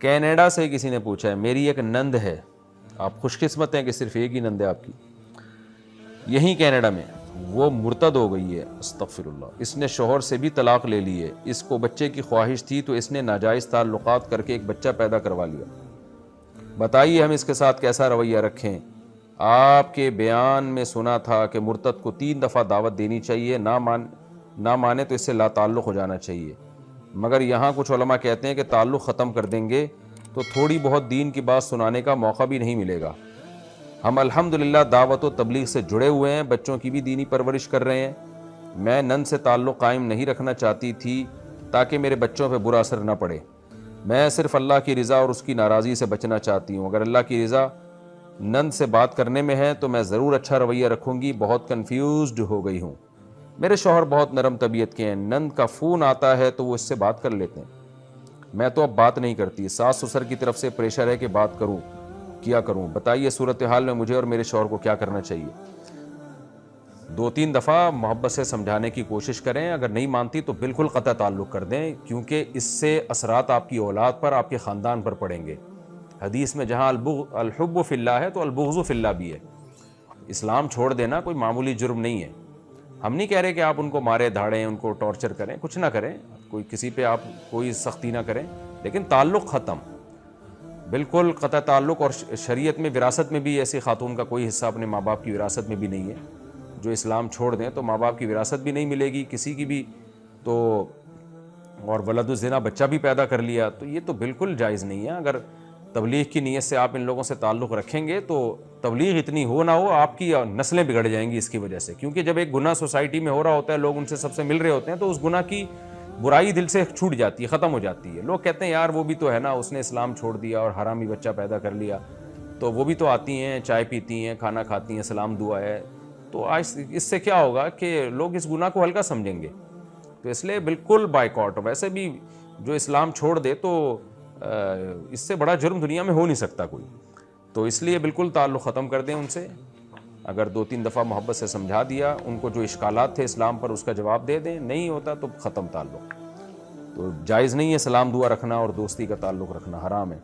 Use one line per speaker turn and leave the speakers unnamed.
Canada سے کسی نے پوچھا ہے، میری ایک نند ہے، آپ خوش قسمت ہیں کہ صرف ایک ہی نند ہے آپ کی، یہیں کینیڈا میں، وہ مرتد ہو گئی ہے، استغفر اللہ، اس نے شوہر سے بھی طلاق لے لی ہے، اس کو بچے کی خواہش تھی تو اس نے ناجائز تعلقات کر کے ایک بچہ پیدا کروا لیا، بتائیے ہم اس کے ساتھ کیسا رویہ رکھیں؟ آپ کے بیان میں سنا تھا کہ مرتد کو 3 دفعہ دعوت دینی چاہیے، نہ مانے تو اس سے لا تعلق ہو جانا چاہیے، مگر یہاں کچھ علماء کہتے ہیں کہ تعلق ختم کر دیں گے تو تھوڑی بہت دین کی بات سنانے کا موقع بھی نہیں ملے گا۔ ہم الحمدللہ دعوت و تبلیغ سے جڑے ہوئے ہیں، بچوں کی بھی دینی پرورش کر رہے ہیں۔ میں نند سے تعلق قائم نہیں رکھنا چاہتی تھی تاکہ میرے بچوں پہ برا اثر نہ پڑے، میں صرف اللہ کی رضا اور اس کی ناراضی سے بچنا چاہتی ہوں، اگر اللہ کی رضا نند سے بات کرنے میں ہے تو میں ضرور اچھا رویہ رکھوں گی، بہت کنفیوزڈ ہو گئی ہوں، میرے شوہر بہت نرم طبیعت کے ہیں، نند کا فون آتا ہے تو وہ اس سے بات کر لیتے ہیں، میں تو اب بات نہیں کرتی، ساس سسر کی طرف سے پریشر ہے کہ بات کروں، کیا کروں؟ بتائیے صورتحال میں مجھے اور میرے شوہر کو کیا کرنا چاہیے؟ 2-3 دفعہ محبت سے سمجھانے کی کوشش کریں، اگر نہیں مانتی تو بالکل قطع تعلق کر دیں، کیونکہ اس سے اثرات آپ کی اولاد پر، آپ کے خاندان پر پڑیں گے۔ حدیث میں جہاں الحب فی اللہ ہے تو البغض فی اللہ بھی ہے۔ اسلام چھوڑ دینا کوئی معمولی جرم نہیں ہے، ہم نہیں کہہ رہے کہ آپ ان کو مارے دھاڑیں، ان کو ٹارچر کریں، کچھ نہ کریں، کوئی کسی پہ آپ کوئی سختی نہ کریں، لیکن تعلق ختم، بالکل قطع تعلق۔ اور شریعت میں وراثت میں بھی ایسی خاتون کا کوئی حصہ اپنے ماں باپ کی وراثت میں بھی نہیں ہے، جو اسلام چھوڑ دیں تو ماں باپ کی وراثت بھی نہیں ملے گی کسی کی بھی، تو اور ولد الزنا بچہ بھی پیدا کر لیا تو یہ تو بالکل جائز نہیں ہے۔ اگر تبلیغ کی نیت سے آپ ان لوگوں سے تعلق رکھیں گے تو تبلیغ اتنی ہو نہ ہو آپ کی نسلیں بگڑ جائیں گی اس کی وجہ سے، کیونکہ جب ایک گناہ سوسائٹی میں ہو رہا ہوتا ہے، لوگ ان سے سب سے مل رہے ہوتے ہیں تو اس گناہ کی برائی دل سے چھوٹ جاتی ہے، ختم ہو جاتی ہے۔ لوگ کہتے ہیں یار وہ بھی تو ہے نا، اس نے اسلام چھوڑ دیا اور حرامی بچہ پیدا کر لیا، تو وہ بھی تو آتی ہیں، چائے پیتی ہیں، کھانا کھاتی ہیں، سلام دعا ہے، تو آج اس سے کیا ہوگا کہ لوگ اس گناہ کو ہلکا سمجھیں گے، تو اس لیے بالکل بائیکاٹ۔ ویسے بھی جو اسلام چھوڑ دے تو اس سے بڑا جرم دنیا میں ہو نہیں سکتا کوئی، تو اس لیے بالکل تعلق ختم کر دیں ان سے، اگر 2-3 دفعہ محبت سے سمجھا دیا، ان کو جو اشکالات تھے اسلام پر اس کا جواب دے دیں، نہیں ہوتا تو ختم تعلق۔ تو جائز نہیں ہے سلام دعا رکھنا اور دوستی کا تعلق رکھنا، حرام ہے۔